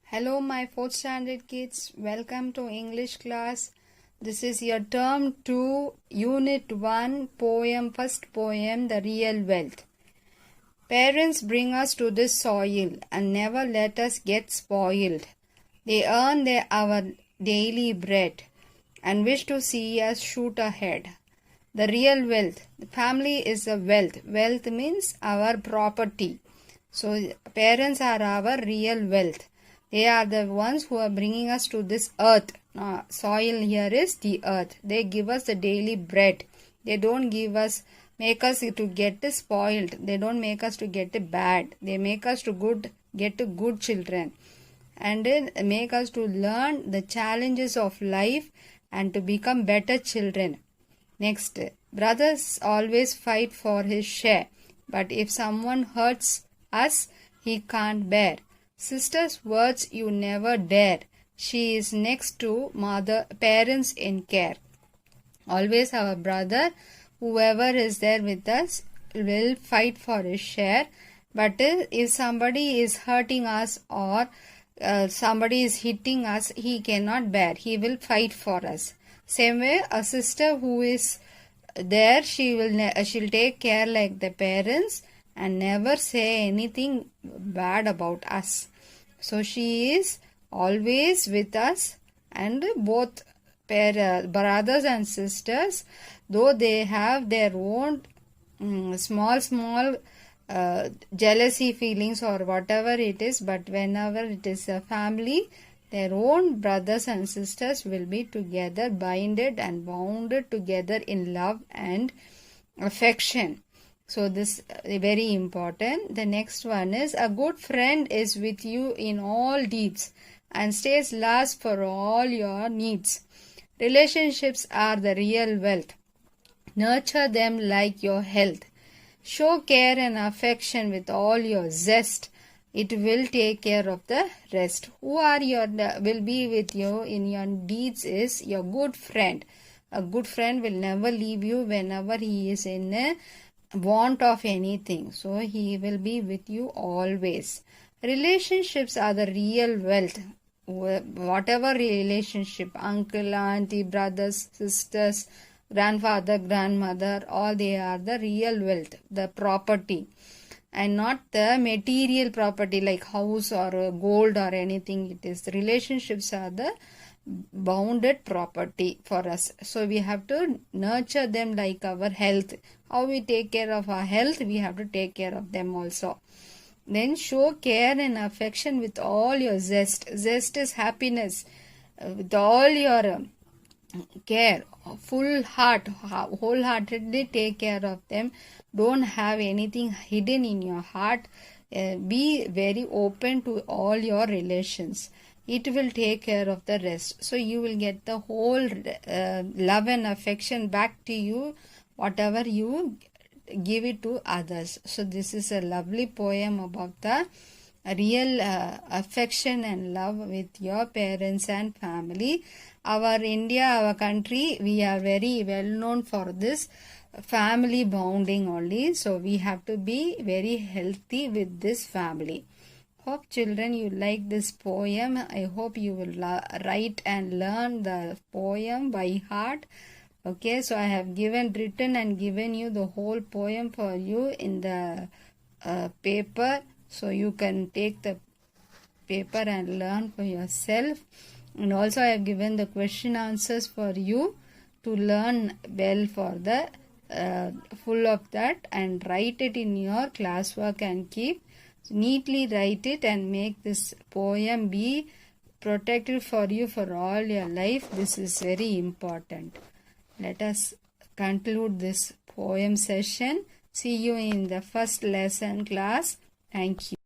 Hello, my 4th standard kids. Welcome to English class. This is your term 2, unit 1, poem, first poem, The Real Wealth. Parents bring us to this soil and never let us get spoiled. They earn our daily bread and wish to see us shoot ahead. The real wealth. The family is a wealth. Wealth means our property. So, parents are our real wealth. They are the ones who are bringing us to this earth. Soil here is the earth. They give us the daily bread. They don't make us to get spoiled. They don't make us to get bad. They make us to get good children. And make us to learn the challenges of life and to become better children. Next, brothers always fight for his share. But if someone hurts us, he can't bear. Sister's words you never dare. She is next to parents in care. Always our brother, whoever is there with us, will fight for his share. But if somebody is hurting us or somebody is hitting us, he cannot bear. He will fight for us. Same way, a sister who is there, she'll take care like the parents and never say anything bad about us. So she is always with us, and both brothers and sisters, though they have their own small jealousy feelings or whatever it is, but whenever it is a family, their own brothers and sisters will be together, binded and bounded together in love and affection. So this is very important. The next one is, a good friend is with you in all deeds and stays last for all your needs. Relationships are the real wealth. Nurture them like your health. Show care and affection with all your zest. It will take care of the rest. Who will be with you in your deeds is your good friend. A good friend will never leave you whenever he is in a want of anything. So he will be with you always. Relationships are the real wealth. Whatever relationship, uncle, auntie, brothers, sisters, grandfather, grandmother, all they are the real wealth, the property, and not the material property like house or gold or anything. It is relationships are the bounded property for us. So we have to nurture them like our health. How we take care of our health, we have to take care of them also. Then show care and affection with all your zest. Zest is happiness. With all your care, full heart, wholeheartedly take care of them. Don't have anything hidden in your heart. Be very open to all your relations. It will take care of the rest. So you will get the whole love and affection back to you, whatever you give it to others. So this is a lovely poem about the real affection and love with your parents and family. Our India, our country, we are very well known for this family bonding only. So we have to be very healthy with this family. Hope children you like this poem. I hope you will write and learn the poem by heart. Okay, so I have written and given you the whole poem for you in the paper. So you can take the paper and learn for yourself. And also I have given the question answers for you to learn well for the full of that, and write it in your classwork and keep neatly write it and make this poem be protected for you for all your life. This is very important. Let us conclude this poem session. See you in the first lesson class. Thank you.